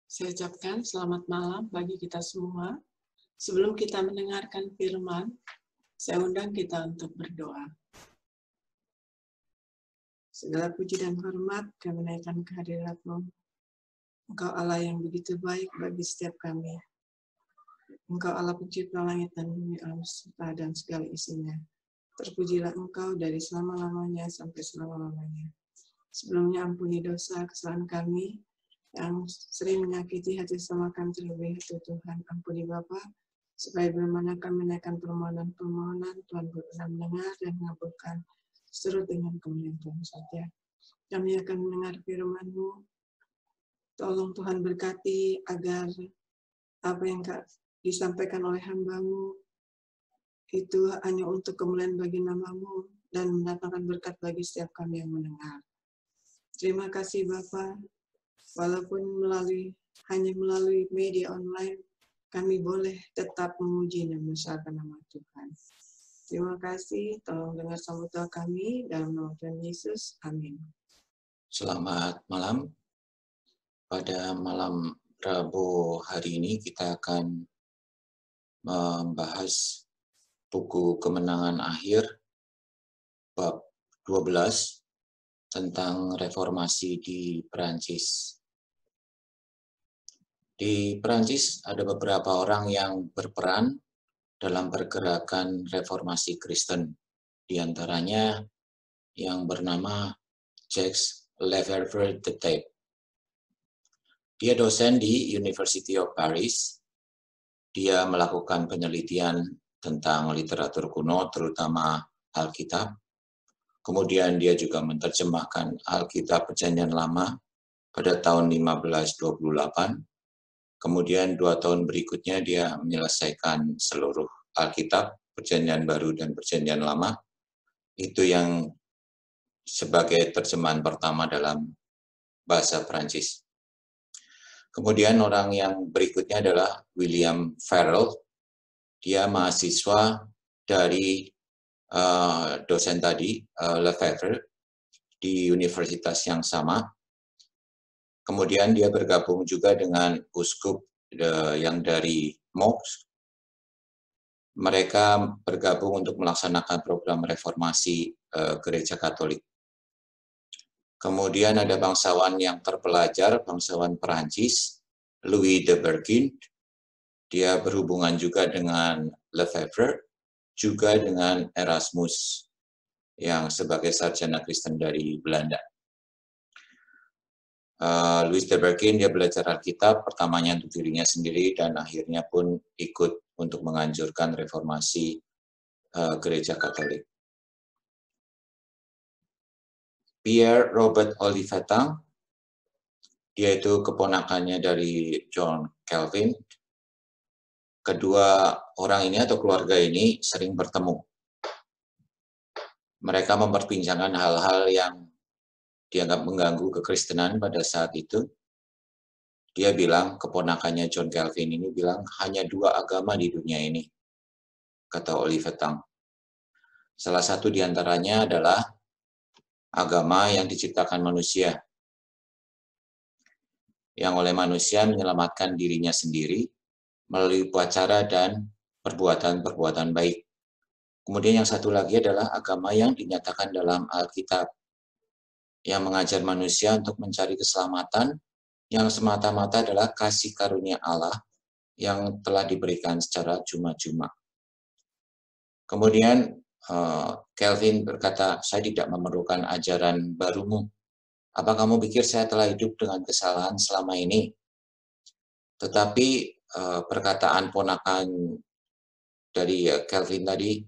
Saya ucapkan selamat malam bagi kita semua. Sebelum kita mendengarkan firman, saya undang kita untuk berdoa. Segala puji dan hormat kami naikkan kehadirat-Mu. Engkau Allah yang begitu baik bagi setiap kami. Engkau Allah pencipta langit dan bumi, alam semesta dan segala isinya. Terpujilah Engkau dari selama-lamanya sampai selama-lamanya. Sebelumnya ampuni dosa kesalahan kami yang sering menyakiti hati sesama kami terlebih itu Tuhan. Ampuni Bapa, supaya bila kami menaikkan permohonan, Tuhan berkenan mendengar dan mengabulkan seturut dengan kemuliaan Tuhan saja. Kami akan mendengar firman-Mu. Tolong Tuhan berkati agar apa yang disampaikan oleh hamba-Mu itu hanya untuk kemuliaan bagi nama-Mu dan mendatangkan berkat bagi setiap kami yang mendengar. Terima kasih Bapa, walaupun hanya melalui media online, kami boleh tetap memuji dan membesarkan nama Tuhan. Terima kasih, tolong dengar sambut doa kami dalam nama Tuhan Yesus. Amin. Selamat malam. Pada malam Rabu hari ini kita akan membahas buku Kemenangan Akhir bab 12 tentang reformasi di Perancis. Di Perancis ada beberapa orang yang berperan dalam pergerakan reformasi Kristen. Di antaranya yang bernama Jacques Lefebvre de Thèbes. Dia dosen di University of Paris. Dia melakukan penelitian tentang literatur kuno, terutama Alkitab. Kemudian dia juga menerjemahkan Alkitab Perjanjian Lama pada tahun 1528. Kemudian 2 tahun berikutnya dia menyelesaikan seluruh Alkitab, Perjanjian Baru dan Perjanjian Lama. Itu yang sebagai terjemahan pertama dalam bahasa Prancis. Kemudian orang yang berikutnya adalah William Farel. Dia mahasiswa dari dosen tadi, Lefebvre, di universitas yang sama. Kemudian dia bergabung juga dengan uskup yang dari Meaux. Mereka bergabung untuk melaksanakan program reformasi gereja Katolik. Kemudian ada bangsawan yang terpelajar, bangsawan Perancis, Louis de Berquin. Dia berhubungan juga dengan Lefebvre, juga dengan Erasmus yang sebagai sarjana Kristen dari Belanda. Louis de Berquin dia belajar Alkitab pertamanya untuk dirinya sendiri dan akhirnya pun ikut untuk menganjurkan reformasi gereja Katolik. Pierre Robert Olivetan, dia itu keponakannya dari John Calvin. Kedua orang ini atau keluarga ini sering bertemu. Mereka memperbincangkan hal-hal yang dianggap mengganggu kekristenan pada saat itu. Dia bilang, keponakannya John Calvin ini bilang, hanya 2 agama di dunia ini, kata Olivetan. Salah satu di antaranya adalah agama yang diciptakan manusia, yang oleh manusia menyelamatkan dirinya sendiri melalui upacara dan perbuatan-perbuatan baik. Kemudian yang satu lagi adalah agama yang dinyatakan dalam Alkitab, yang mengajar manusia untuk mencari keselamatan yang semata-mata adalah kasih karunia Allah yang telah diberikan secara cuma-cuma. Kemudian Calvin berkata, saya tidak memerlukan ajaran barumu. Apa kamu pikir saya telah hidup dengan kesalahan selama ini? Tetapi perkataan ponakan dari Calvin tadi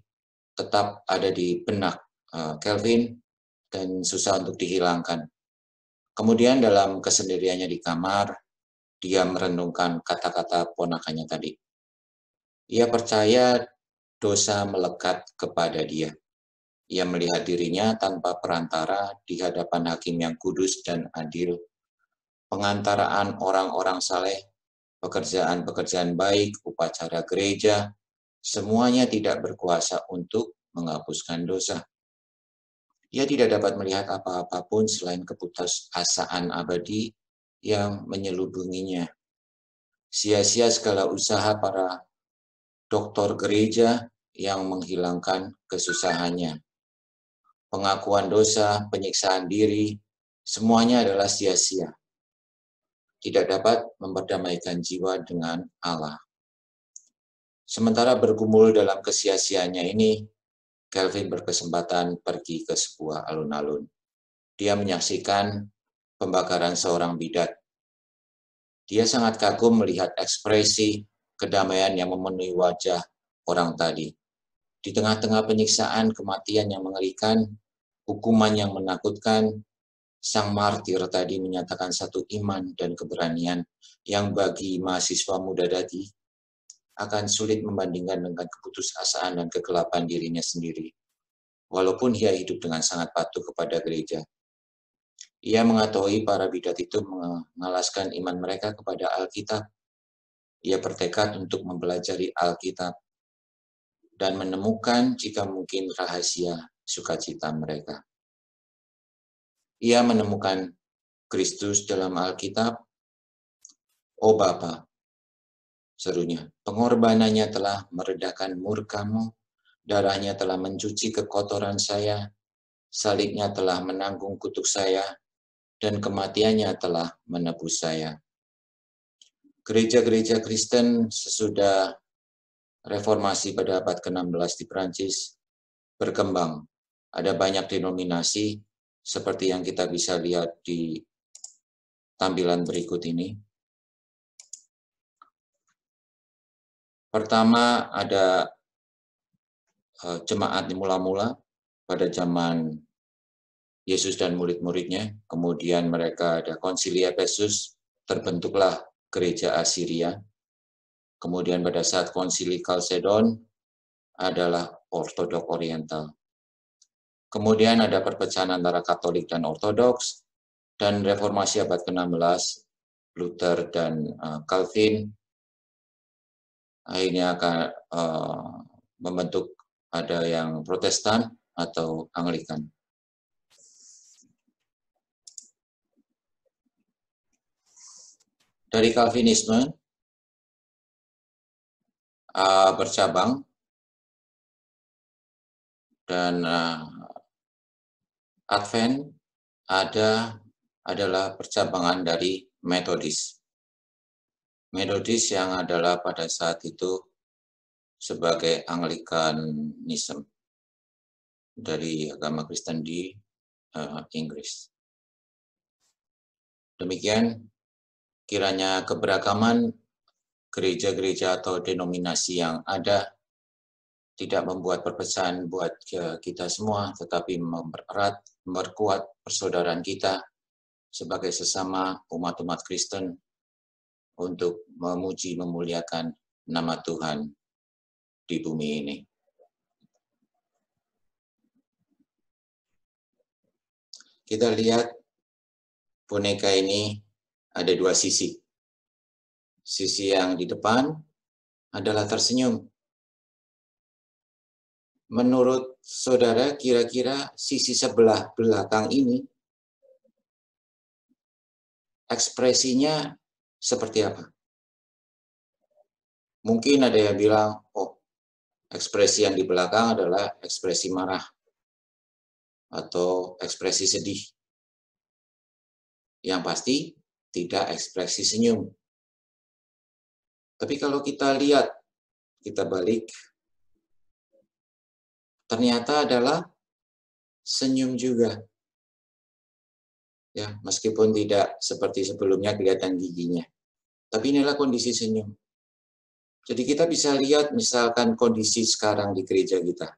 tetap ada di benak Calvin dan susah untuk dihilangkan. Kemudian dalam kesendiriannya di kamar, dia merenungkan kata-kata ponakannya tadi. Ia percaya dosa melekat kepada dia. Ia melihat dirinya tanpa perantara di hadapan hakim yang kudus dan adil. Pengantaraan orang-orang saleh, pekerjaan-pekerjaan baik, upacara gereja, semuanya tidak berkuasa untuk menghapuskan dosa. Ia tidak dapat melihat apa-apa pun selain keputusasaan abadi yang menyelubunginya. sia-sia segala usaha para doktor gereja yang menghilangkan kesusahannya. Pengakuan dosa, penyiksaan diri, semuanya adalah sia-sia. Tidak dapat memperdamaikan jiwa dengan Allah. Sementara bergumul dalam kesia-siaannya ini, Calvin berkesempatan pergi ke sebuah alun-alun. Dia menyaksikan pembakaran seorang bidat. Dia sangat kagum melihat ekspresi kedamaian yang memenuhi wajah orang tadi. Di tengah-tengah penyiksaan, kematian yang mengerikan, hukuman yang menakutkan, sang martir tadi menyatakan satu iman dan keberanian yang bagi mahasiswa muda tadi akan sulit membandingkan dengan keputusasaan dan kegelapan dirinya sendiri. Walaupun ia hidup dengan sangat patuh kepada gereja. Ia mengetahui para bidat itu mengalaskan iman mereka kepada Alkitab. Ia bertekad untuk mempelajari Alkitab dan menemukan jika mungkin rahasia sukacita mereka. Ia menemukan Kristus dalam Alkitab. "Oh Bapa," serunya, "pengorbanannya telah meredakan murkamu, darahnya telah mencuci kekotoran saya, salibnya telah menanggung kutuk saya, dan kematiannya telah menebus saya." Gereja-gereja Kristen sesudah reformasi pada abad ke-16 di Prancis berkembang. Ada banyak denominasi seperti yang kita bisa lihat di tampilan berikut ini. Pertama ada jemaat mula-mula pada zaman Yesus dan murid-muridnya. Kemudian mereka ada konsili Efesus, terbentuklah gereja Asiria. Kemudian pada saat konsili Kalsedon adalah Ortodok Oriental. Kemudian ada perpecahan antara Katolik dan Ortodoks, dan reformasi abad ke-16, Luther dan Calvin akhirnya akan membentuk ada yang Protestan atau Anglikan. Dari Calvinisme bercabang dan Advent adalah percabangan dari Metodis. Metodis yang adalah pada saat itu sebagai Anglikanisme dari agama Kristen di Inggris. Demikian, kiranya keberagaman gereja-gereja atau denominasi yang ada tidak membuat perpecahan buat kita semua, tetapi mempererat, memperkuat persaudaraan kita sebagai sesama umat-umat Kristen untuk memuji, memuliakan nama Tuhan di bumi ini. Kita lihat boneka ini ada dua sisi. Sisi yang di depan adalah tersenyum. Menurut saudara, kira-kira sisi sebelah belakang ini ekspresinya seperti apa? Mungkin ada yang bilang, oh, ekspresi yang di belakang adalah ekspresi marah atau ekspresi sedih. Yang pasti tidak ekspresi senyum. Tapi kalau kita lihat, kita balik, ternyata adalah senyum juga. Ya, meskipun tidak seperti sebelumnya kelihatan giginya. Tapi inilah kondisi senyum. Jadi kita bisa lihat misalkan kondisi sekarang di gereja kita.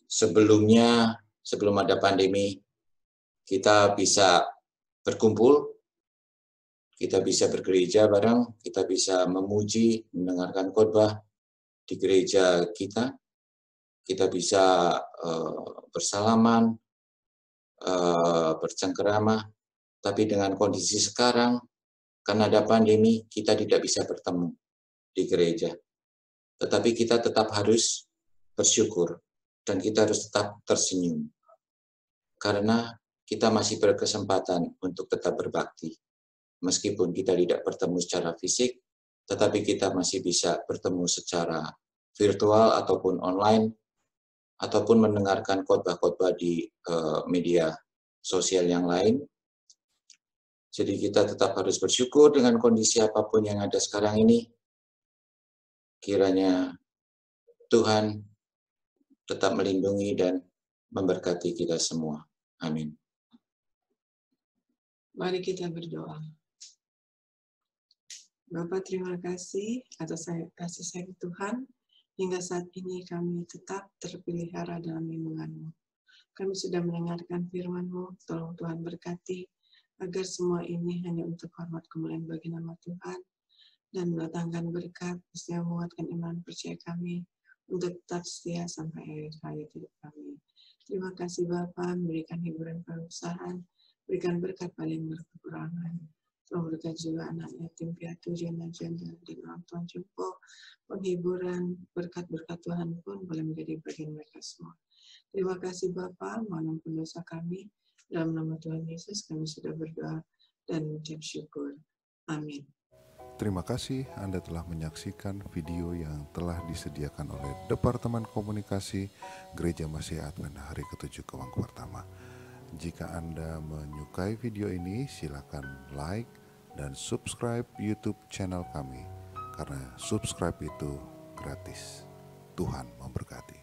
Sebelumnya, sebelum ada pandemi, kita bisa berkumpul, kita bisa bergereja bareng, kita bisa memuji, mendengarkan khotbah di gereja kita bisa bersalaman, bercengkerama, tapi dengan kondisi sekarang, karena ada pandemi, kita tidak bisa bertemu di gereja. Tetapi kita tetap harus bersyukur, dan kita harus tetap tersenyum. Karena kita masih berkesempatan untuk tetap berbakti. meskipun kita tidak bertemu secara fisik, tetapi kita masih bisa bertemu secara virtual ataupun online, ataupun mendengarkan khotbah-khotbah di media sosial yang lain. Jadi kita tetap harus bersyukur dengan kondisi apapun yang ada sekarang ini. Kiranya Tuhan tetap melindungi dan memberkati kita semua. Amin. Mari kita berdoa. Bapa, terima kasih atas kasih sayang Tuhan. Hingga saat ini kami tetap terpelihara dalam lindungan-Mu. Kami sudah mendengarkan firman-Mu, tolong Tuhan berkati, agar semua ini hanya untuk hormat kemuliaan bagi nama Tuhan, dan mendatangkan berkat, istilah menguatkan iman percaya kami, untuk tetap setia sampai akhir hayat hidup kami. Terima kasih Bapa, memberikan hiburan perusahaan, berikan berkat pada yang berkekurangan. Tolong berkat juga anak yatim piatu, janda-janda, dan orang tua jompo, penghiburan, berkat-berkat Tuhan pun boleh menjadi bagian mereka semua. Terima kasih Bapa, mohon ampun dosa kami. Dalam nama Tuhan Yesus kami sudah berdoa dan mengucap syukur. Amin. Terima kasih Anda telah menyaksikan video yang telah disediakan oleh Departemen Komunikasi Gereja Masih Advent Hari ke-7 Kawang Pertama. Jika Anda menyukai video ini, silakan like dan subscribe YouTube channel kami, karena subscribe itu gratis. Tuhan memberkati.